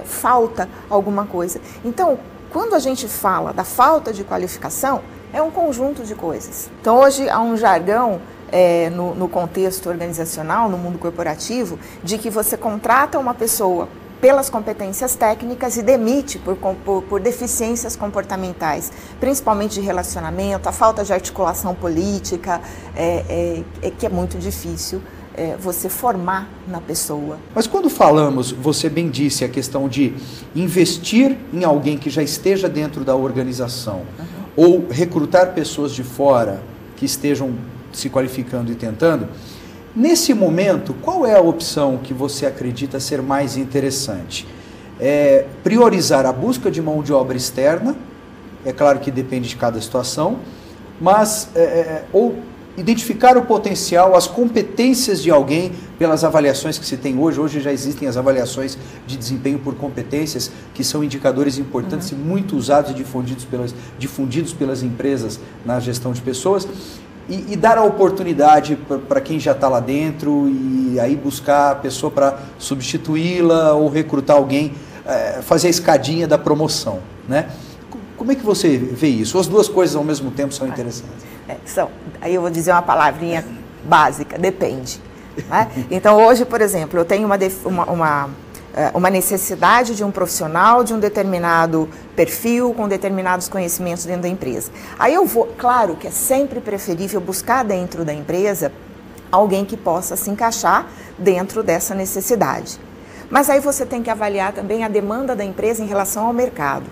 falta alguma coisa. Então, quando a gente fala da falta de qualificação, é um conjunto de coisas. Então, hoje há um jargão no contexto organizacional, no mundo corporativo, de que você contrata uma pessoa pelas competências técnicas e demite por deficiências comportamentais, principalmente de relacionamento, a falta de articulação política, que é muito difícil você formar na pessoa. Mas quando falamos, você bem disse, a questão de investir em alguém que já esteja dentro da organização, ou recrutar pessoas de fora que estejam se qualificando e tentando, nesse momento, qual é a opção que você acredita ser mais interessante? Priorizar a busca de mão de obra externa, é claro que depende de cada situação, mas ou identificar o potencial, as competências de alguém pelas avaliações que se tem hoje. Hoje já existem as avaliações de desempenho por competências, que são indicadores importantes e muito usados e difundidos pelas empresas na gestão de pessoas. E dar a oportunidade para quem já está lá dentro e aí buscar a pessoa para substituí-la ou recrutar alguém, fazer a escadinha da promoção, né? Como é que você vê isso? As duas coisas ao mesmo tempo são interessantes. Aí eu vou dizer uma palavrinha básica, depende. Né? Então hoje, por exemplo, eu tenho uma necessidade de um profissional de um determinado perfil, com determinados conhecimentos dentro da empresa. Aí claro que é sempre preferível buscar dentro da empresa alguém que possa se encaixar dentro dessa necessidade. Mas aí você tem que avaliar também a demanda da empresa em relação ao mercado.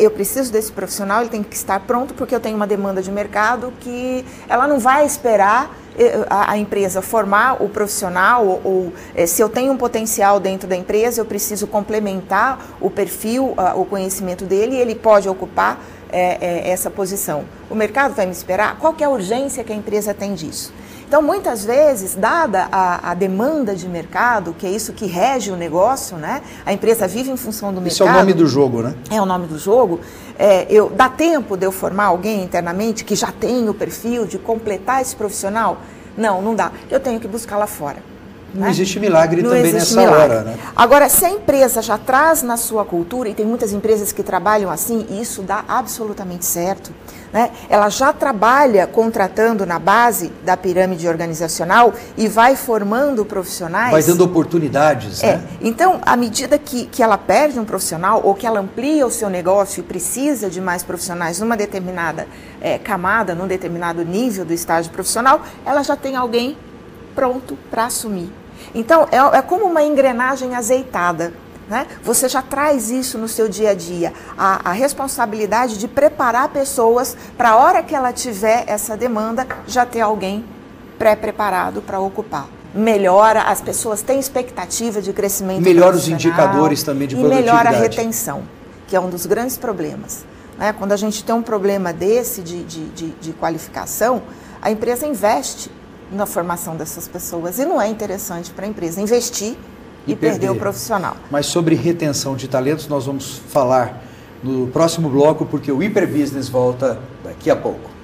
Eu preciso desse profissional, ele tem que estar pronto porque eu tenho uma demanda de mercado que ela não vai esperar a empresa formar o profissional ou se eu tenho um potencial dentro da empresa, eu preciso complementar o perfil, o conhecimento dele e ele pode ocupar essa posição. O mercado vai me esperar? Qual que é a urgência que a empresa tem disso? Então, muitas vezes, dada a demanda de mercado, que é isso que rege o negócio, né? A empresa vive em função do mercado. Isso é o nome do jogo, né? É o nome do jogo. Dá tempo de eu formar alguém internamente que já tem o perfil de completar esse profissional? Não, não dá. Eu tenho que buscar lá fora. Não existe milagre também nessa hora, né? Agora, se a empresa já traz na sua cultura, e tem muitas empresas que trabalham assim, e isso dá absolutamente certo, né? Ela já trabalha contratando na base da pirâmide organizacional e vai formando profissionais. Vai dando oportunidades, né? Então, à medida que ela perde um profissional ou que ela amplia o seu negócio e precisa de mais profissionais numa determinada camada, num determinado nível do estágio profissional, ela já tem alguém pronto para assumir. Então, é como uma engrenagem azeitada, né? Você já traz isso no seu dia a dia, a responsabilidade de preparar pessoas para a hora que ela tiver essa demanda, já ter alguém pré-preparado para ocupar. Melhora, as pessoas têm expectativa de crescimento. Melhora os indicadores também de produtividade. E melhora a retenção, que é um dos grandes problemas. Né? Quando a gente tem um problema desse de qualificação, a empresa investe na formação dessas pessoas e não é interessante para a empresa investir e perder o profissional. Mas sobre retenção de talentos nós vamos falar no próximo bloco, porque o Hiperbusiness volta daqui a pouco.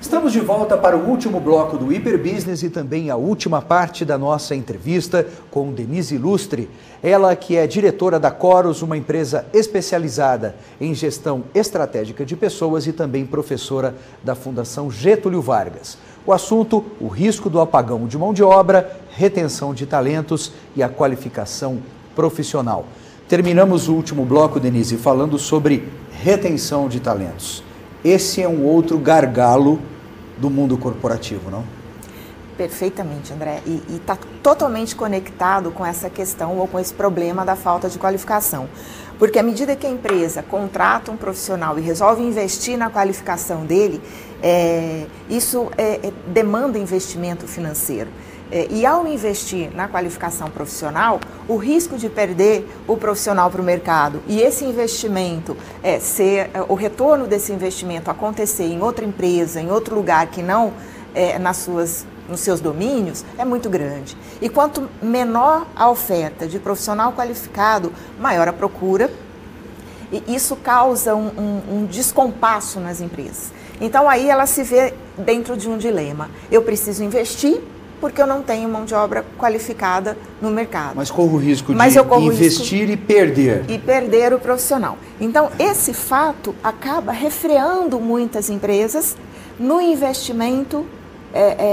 Estamos de volta para o último bloco do Hiperbusiness e também a última parte da nossa entrevista com Denise Lustre. Ela que é diretora da Coros, uma empresa especializada em gestão estratégica de pessoas e também professora da Fundação Getúlio Vargas. O assunto, o risco do apagão de mão de obra, retenção de talentos e a qualificação profissional. Terminamos o último bloco, Denise, falando sobre retenção de talentos. Esse é um outro gargalo do mundo corporativo, não? Perfeitamente, André. E está totalmente conectado com essa questão ou com esse problema da falta de qualificação. Porque à medida que a empresa contrata um profissional e resolve investir na qualificação dele, isso demanda investimento financeiro. E ao investir na qualificação profissional, o risco de perder o profissional para o mercado e esse investimento, o retorno desse investimento acontecer em outra empresa, em outro lugar que não nos seus domínios, é muito grande. E quanto menor a oferta de profissional qualificado, maior a procura, e isso causa um descompasso nas empresas. Então aí ela se vê dentro de um dilema. Eu preciso investir porque eu não tenho mão de obra qualificada no mercado. Mas corro o risco de investir e perder. E perder o profissional. Então esse fato acaba refreando muitas empresas no investimento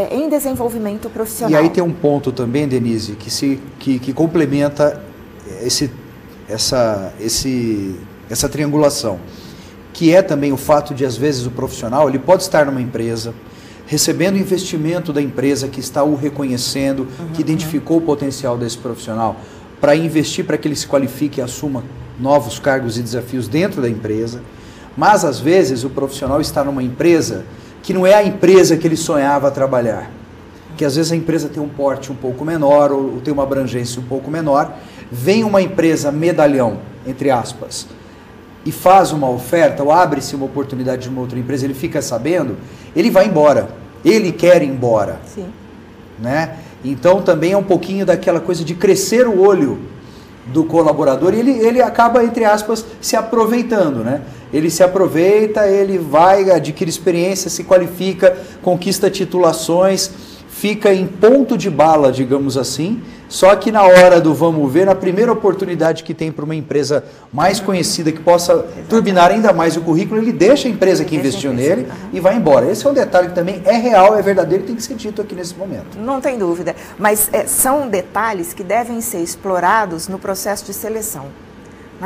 em desenvolvimento profissional. E aí tem um ponto também, Denise, que complementa essa triangulação, que é também o fato de, às vezes, o profissional ele pode estar numa empresa, recebendo investimento da empresa que está o reconhecendo, que identificou o potencial desse profissional, para investir para que ele se qualifique e assuma novos cargos e desafios dentro da empresa, mas, às vezes, o profissional está numa empresa que não é a empresa que ele sonhava trabalhar, que às vezes a empresa tem um porte um pouco menor ou tem uma abrangência um pouco menor, vem uma empresa medalhão, entre aspas, e faz uma oferta ou abre-se uma oportunidade de uma outra empresa, ele fica sabendo, ele vai embora, ele quer ir embora. Sim. Né? Então também é um pouquinho daquela coisa de crescer o olho do colaborador e ele acaba, entre aspas, se aproveitando, né? Ele se aproveita, ele vai, adquire experiência, se qualifica, conquista titulações, fica em ponto de bala, digamos assim, só que na hora do vamos ver, na primeira oportunidade que tem para uma empresa mais conhecida, que possa turbinar ainda mais o currículo, ele deixa a empresa que investiu nele e vai embora. Esse é um detalhe que também é real, é verdadeiro e tem que ser dito aqui nesse momento. Não tem dúvida, mas são detalhes que devem ser explorados no processo de seleção.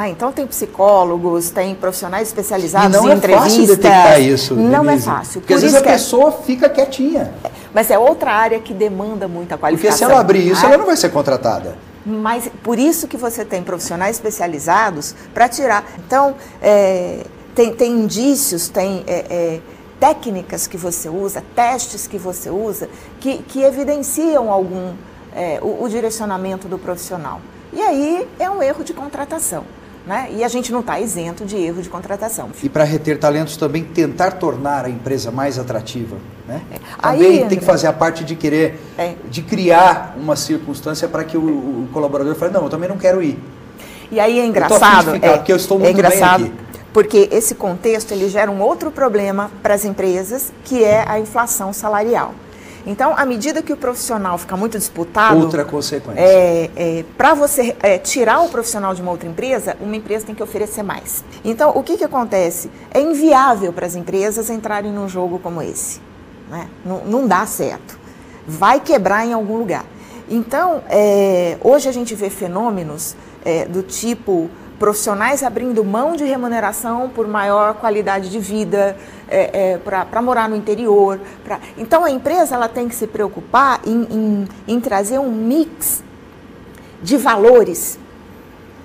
Então tem psicólogos, tem profissionais especializados em entrevistas. Não é fácil detectar isso, Denise. Não é fácil. Porque às vezes a pessoa fica quietinha. Mas é outra área que demanda muita qualificação. Porque se ela abrir isso, ela não vai ser contratada. Mas por isso que você tem profissionais especializados para tirar. Então, tem indícios, tem técnicas que você usa, testes que você usa, que evidenciam o direcionamento do profissional. E aí é um erro de contratação. Né? E a gente não está isento de erro de contratação. E para reter talentos também tentar tornar a empresa mais atrativa. Né? Também tem que fazer a parte de querer, de criar uma circunstância para que o colaborador fale, não, eu também não quero ir. E aí é engraçado, porque eu estou muito bem aqui. Porque esse contexto ele gera um outro problema para as empresas, que é a inflação salarial. Então, à medida que o profissional fica muito disputado... Outra consequência. Para você tirar o profissional de uma empresa tem que oferecer mais. Então, o que acontece? É inviável para as empresas entrarem num jogo como esse. Né? Não dá certo. Vai quebrar em algum lugar. Então, hoje a gente vê fenômenos do tipo... profissionais abrindo mão de remuneração por maior qualidade de vida, para morar no interior. Então, a empresa ela tem que se preocupar em trazer um mix de valores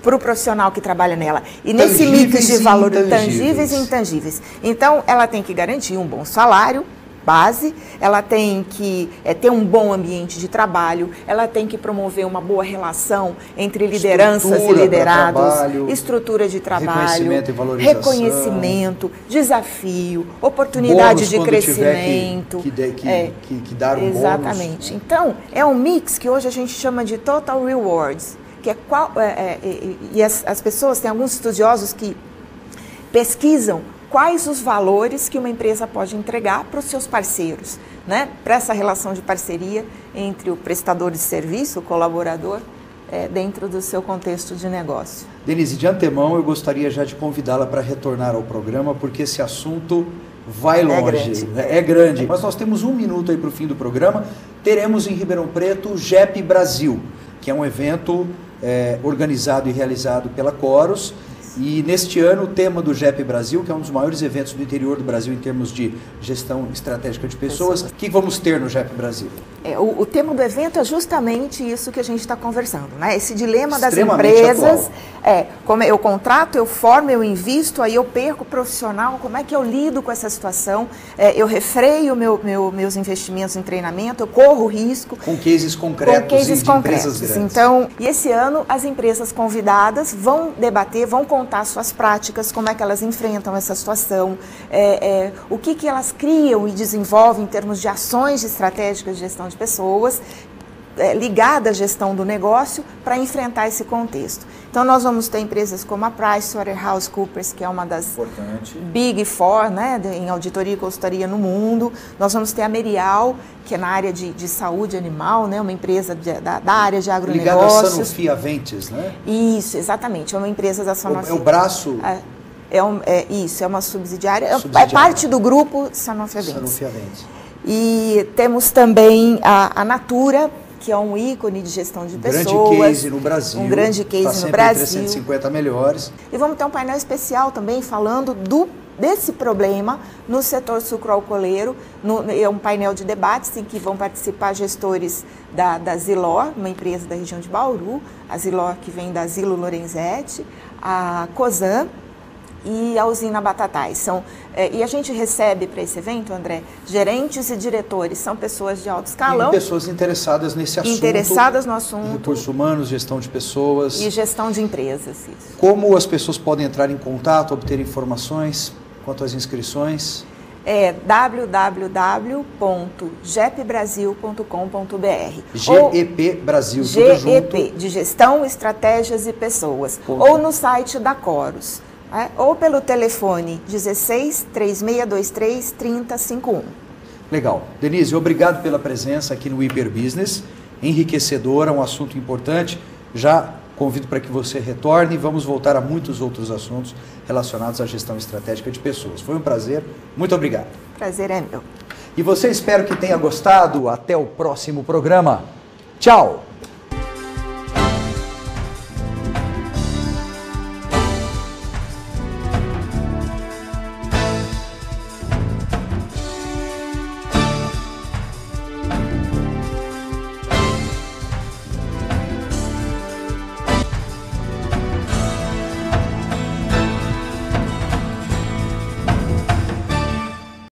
para o profissional que trabalha nela. E nesse mix de valores tangíveis e intangíveis. Então, ela tem que garantir um bom salário, base, ela tem que ter um bom ambiente de trabalho, ela tem que promover uma boa relação entre lideranças e liderados, estrutura de trabalho, reconhecimento e valorização, reconhecimento, desafio, oportunidade de crescimento. Que dar um exatamente. Bônus. Então, é um mix que hoje a gente chama de total rewards, que e as pessoas, tem alguns estudiosos que pesquisam quais os valores que uma empresa pode entregar para os seus parceiros, né? Para essa relação de parceria entre o prestador de serviço, o colaborador, dentro do seu contexto de negócio. Denise, de antemão eu gostaria já de convidá-la para retornar ao programa, porque esse assunto vai longe, é grande. Mas nós temos 1 minuto aí para o fim do programa. Teremos em Ribeirão Preto o GEP Brasil, que é um evento organizado e realizado pela Corus, E neste ano o tema do GEP Brasil, que é um dos maiores eventos do interior do Brasil em termos de gestão estratégica de pessoas, o que vamos ter no GEP Brasil? O tema do evento é justamente isso que a gente está conversando, né? Esse dilema das Extremamente empresas. atual. Como eu contrato, eu formo, eu invisto, aí eu perco o profissional, como é que eu lido com essa situação? Eu refreio meus investimentos em treinamento, eu corro risco. Com cases concretos de empresas grandes. Então, e esse ano as empresas convidadas vão debater, vão contar suas práticas, como é que elas enfrentam essa situação, o que elas criam e desenvolvem em termos de ações estratégicas de gestão de pessoas, ligada à gestão do negócio para enfrentar esse contexto. Então, nós vamos ter empresas como a PricewaterhouseCoopers, que é uma das Big Four, né, em auditoria e consultoria no mundo. Nós vamos ter a Merial, que é na área de saúde animal, né, uma empresa da área de agronegócios. Ligada à Sanofi Aventis, né? Isso, exatamente, é uma empresa da Sanofi. É o braço... Isso, é uma subsidiária, é parte do grupo Sanofi Aventis. E temos também a Natura, que é um ícone de gestão de pessoas. Um grande case no Brasil. Um grande case no Brasil. Entre 150 melhores. E vamos ter um painel especial também falando desse problema no setor sucroalcooleiro. É um painel de debates em que vão participar gestores da Zilor, uma empresa da região de Bauru, a Zilor que vem da Zilo Lorenzetti, a Cosan e a usina Batatais. E a gente recebe para esse evento, André, gerentes e diretores, são pessoas de alto escalão. E pessoas interessadas nesse assunto. Interessadas no assunto. Recursos humanos, gestão de pessoas. E gestão de empresas. Isso. Como as pessoas podem entrar em contato, obter informações quanto às inscrições? www.gepbrasil.com.br. GEP Brasil, tudo junto. GEP, de Gestão, Estratégias e Pessoas. Ou no site da Coros. Ou pelo telefone 16 3623 3051. Legal. Denise, obrigado pela presença aqui no Hiper Business. Enriquecedora, um assunto importante. Já convido para que você retorne e vamos voltar a muitos outros assuntos relacionados à gestão estratégica de pessoas. Foi um prazer. Muito obrigado. Prazer é meu. E você, espero que tenha gostado. Até o próximo programa. Tchau!